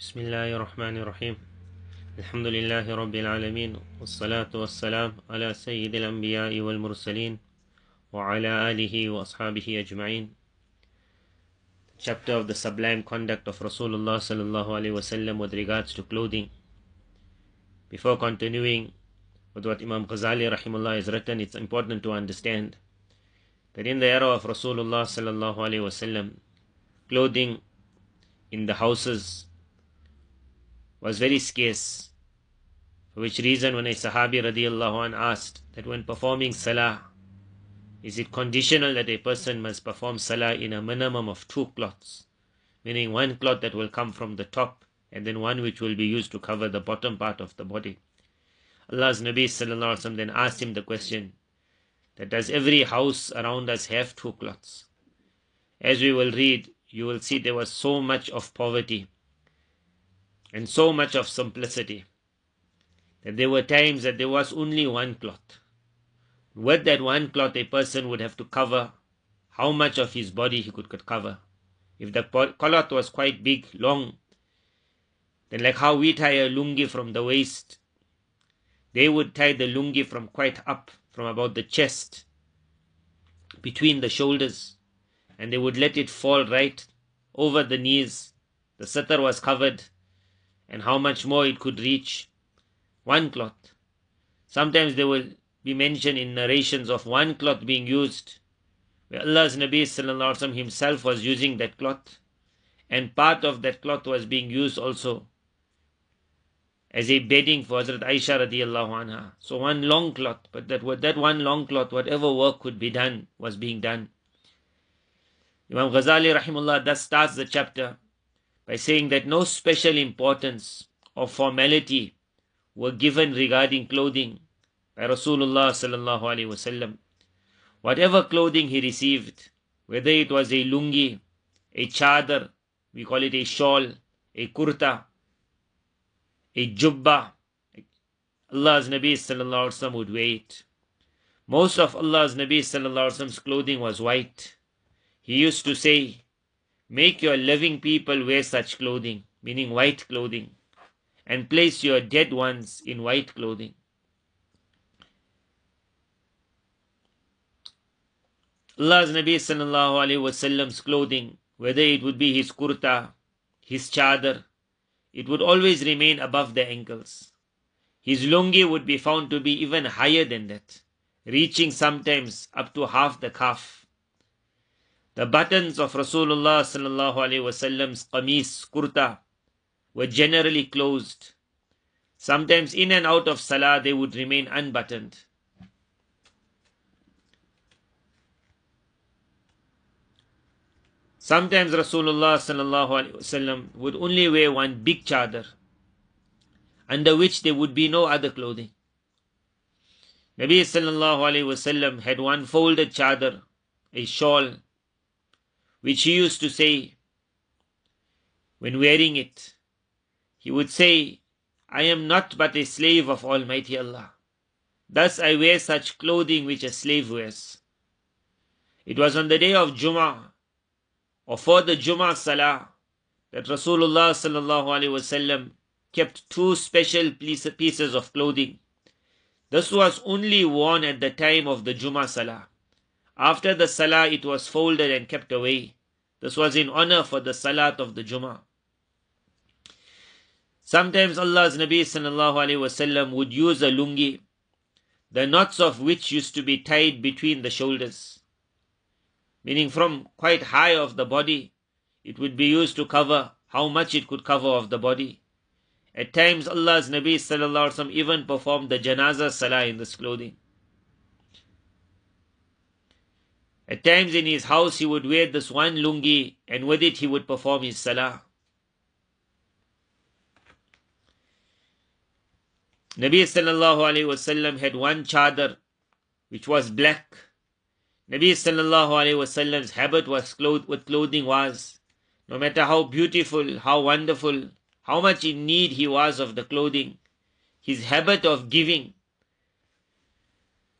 بسم الله الرحمن الرحيم الحمد لله رب العالمين والصلاة والسلام على سيد الأنبياء والمرسلين وعلى آله وأصحابه أجمعين. Chapter of the sublime conduct of Rasulullah sallallahu alaihi wasallam with regards to clothing. Before continuing with what Imam Ghazali rahimullah has written, it's important to understand that in the era of Rasulullah sallallahu alaihi wasallam, clothing in the houses was very scarce. For which reason, when a Sahabi radiallahu anh asked that when performing Salah, is it conditional that a person must perform Salah in a minimum of 2 cloths? Meaning one cloth that will come from the top and then one which will be used to cover the bottom part of the body. Allah's Nabi sallallahu alaihi wasallam then asked him the question that does every house around us have 2 cloths? As we will read, you will see there was so much of poverty and so much of simplicity that there were times that there was only one cloth. With that one cloth, a person would have to cover how much of his body he could cover. If the cloth was quite big, long, then like how we tie a lungi from the waist, they would tie the lungi from quite up, from about the chest, between the shoulders, and they would let it fall right over the knees. The satar was covered, and how much more it could reach. One cloth. Sometimes there will be mentioned in narrations of one cloth being used, where Allah's Nabi sallallahu alaihi wasallam himself was using that cloth, and part of that cloth was being used also as a bedding for Hazrat Aisha radiallahu anha. So one long cloth, but that one long cloth, whatever work could be done, was being done. Imam Ghazali rahimullah thus starts the chapter by saying that no special importance or formality were given regarding clothing by Rasulullah sallallahu alaihi wasallam. Whatever clothing he received, whether it was a lungi, a chadar, we call it a shawl, a kurta, a jubba, Allah's Nabi sallallahu alaihi wasallam would wear it. Most of Allah's Nabi sallallahu alaihi wasallam's clothing was white. He used to say, make your living people wear such clothing, meaning white clothing, and place your dead ones in white clothing. Allah's Nabi sallallahu alaihi wasallam's clothing, whether it would be his kurta, his chadar, it would always remain above the ankles. His lungi would be found to be even higher than that, reaching sometimes up to half the calf. The buttons of Rasulullah sallallahu alaihi wasallam's qamis, kurta, were generally closed. Sometimes in and out of salah they would remain unbuttoned. Sometimes Rasulullah sallallahu alaihi wasallam would only wear one big chadar, under which there would be no other clothing. Nabi sallallahu alaihi wasallam had one folded chadar, a shawl, which he used to say, when wearing it, he would say, I am not but a slave of Almighty Allah. Thus I wear such clothing which a slave wears. It was on the day of Jummah, or for the Jummah Salah, that Rasulullah sallallahu alaihi wasallam kept 2 special pieces of clothing. This was only worn at the time of the Jummah Salah. After the Salah, it was folded and kept away. This was in honor for the Salat of the Jummah. Sometimes Allah's Nabi sallallahu alaihi wasallam would use a lungi, the knots of which used to be tied between the shoulders, meaning from quite high of the body, it would be used to cover how much it could cover of the body. At times Allah's Nabi sallallahu alaihi wasallam even performed the Janazah Salah in this clothing. At times in his house he would wear this one lungi, and with it he would perform his salah. Nabi sallallahu alaihi wasallam had one chadar which was black. Nabi sallallahu alaihi wasallam's habit with clothing was, no matter how beautiful, how wonderful, how much in need he was of the clothing, his habit of giving.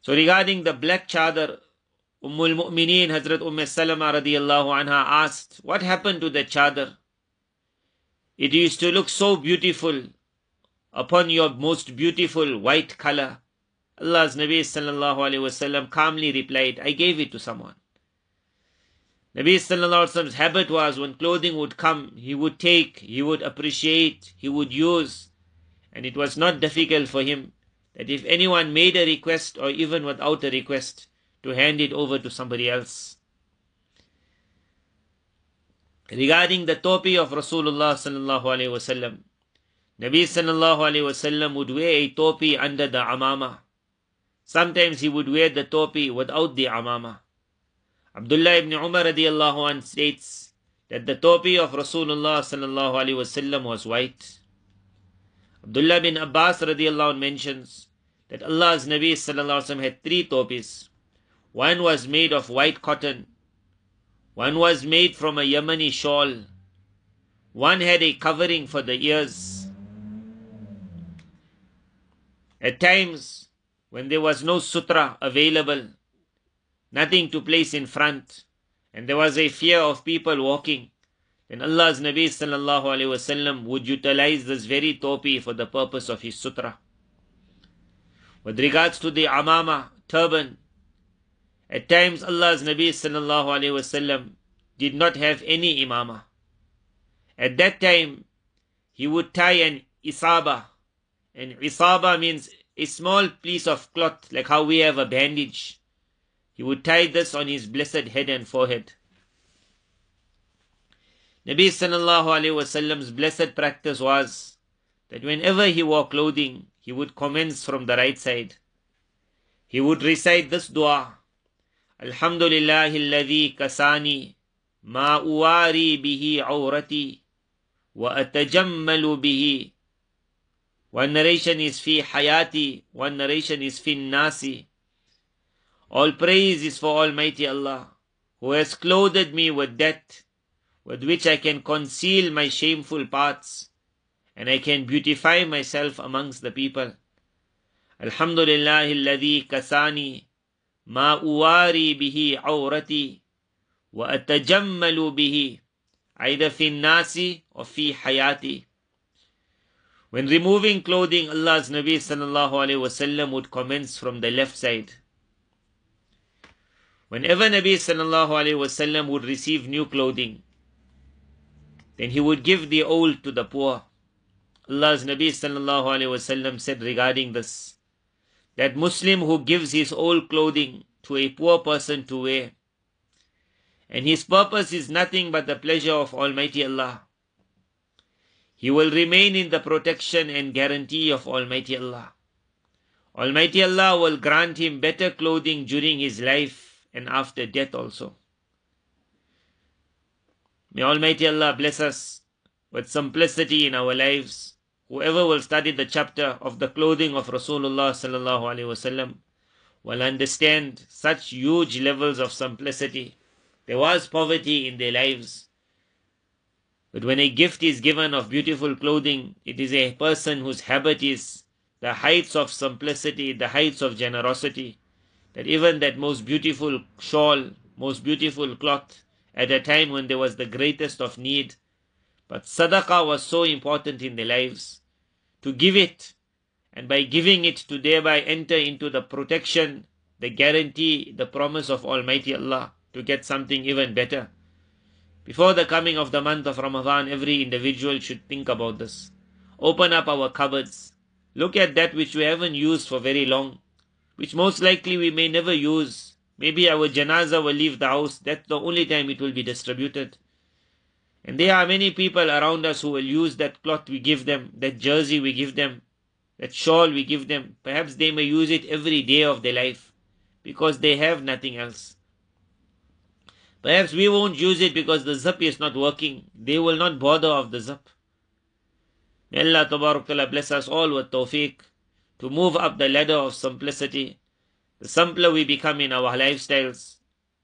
So regarding the black chadar, Ummul Mu'mineen Hazrat Salama radiallahu anha asked, what happened to the chadar? It used to look so beautiful upon your most beautiful white color. Allah's Nabi sallallahu alaihi wasallam calmly replied, I gave it to someone. Nabi sallallahu alaihi wasallam's habit was when clothing would come, he would take, he would appreciate, he would use. And it was not difficult for him that if anyone made a request or even without a request, to hand it over to somebody else. Regarding the topi of Rasulullah sallallahu alaihi wasallam, Nabi sallallahu alaihi wasallam would wear a topi under the amama. Sometimes he would wear the topi without the amama. Abdullah ibn Umar radiallahu anh states that the topi of Rasulullah sallallahu alaihi wasallam was white. Abdullah bin Abbas radiallahu anh mentions that Allah's Nabi sallallahu alaihi wasallam had 3 topis. One was made of white cotton. One was made from a Yemeni shawl. One had a covering for the ears. At times, when there was no sutra available, nothing to place in front, and there was a fear of people walking, then Allah's Nabi sallallahu alaihi wasallam would utilize this very topi for the purpose of his sutra. With regards to the amama, turban, at times Allah's Nabi sallallahu alaihi wasallam did not have any imama. At that time, he would tie an isaba. And isaba means a small piece of cloth, like how we have a bandage. He would tie this on his blessed head and forehead. Nabi sallallahu alaihi wasallam's blessed practice was that whenever he wore clothing, he would commence from the right side. He would recite this dua, Alhamdulillahi alladhi kasani ma uwari bihi awrati wa atajammalu bihi. One narration is fi hayati, one narration is fi nasi. All praise is for Almighty Allah, who has clothed me with that with which I can conceal my shameful parts, and I can beautify myself amongst the people. Alhamdulillahi alladhi kasani ma uwari bihi awrati wa atajammalu bihi, either fi nasi or fi hayati. When removing clothing, Allah's Nabi sallallahu alaihi wasallam would commence from the left side. Whenever Nabi sallallahu alaihi wasallam would receive new clothing, then he would give the old to the poor. Allah's Nabi sallallahu alaihi wasallam said regarding this, that Muslim who gives his old clothing to a poor person to wear, and his purpose is nothing but the pleasure of Almighty Allah, he will remain in the protection and guarantee of Almighty Allah. Almighty Allah will grant him better clothing during his life and after death also. May Almighty Allah bless us with simplicity in our lives. Whoever will study the chapter of the clothing of Rasulullah sallallahu alaihi wasallam will understand such huge levels of simplicity. There was poverty in their lives. But when a gift is given of beautiful clothing, it is a person whose habit is the heights of simplicity, the heights of generosity, that even that most beautiful shawl, most beautiful cloth, at a time when there was the greatest of need, but sadaqah was so important in their lives, to give it, and by giving it to thereby enter into the protection, the guarantee, the promise of Almighty Allah, to get something even better. Before the coming of the month of Ramadan, every individual should think about this. Open up our cupboards. Look at that which we haven't used for very long, which most likely we may never use. Maybe our janazah will leave the house. That's the only time it will be distributed. And there are many people around us who will use that cloth we give them, that jersey we give them, that shawl we give them. Perhaps they may use it every day of their life because they have nothing else. Perhaps we won't use it because the zip is not working. They will not bother of the zip. May Allah Tabarak Ta'ala bless us all with tawfiq to move up the ladder of simplicity. The simpler we become in our lifestyles,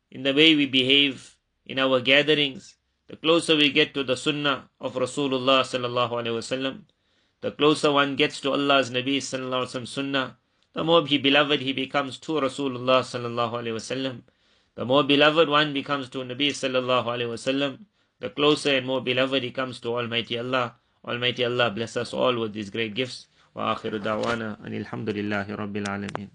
in the way we behave, in our gatherings, the closer we get to the sunnah of Rasulullah sallallahu alaihi wasallam, the closer one gets to Allah's Nabi sallallahu alaihi wasallam sunnah, the more beloved he becomes to Rasulullah sallallahu alaihi wasallam. The more beloved one becomes to Nabi sallallahu alaihi wasallam, the closer and more beloved he comes to Almighty Allah. Almighty Allah bless us all with these great gifts. Wa akhiru da'wana and alhamdulillahi rabbil alameen.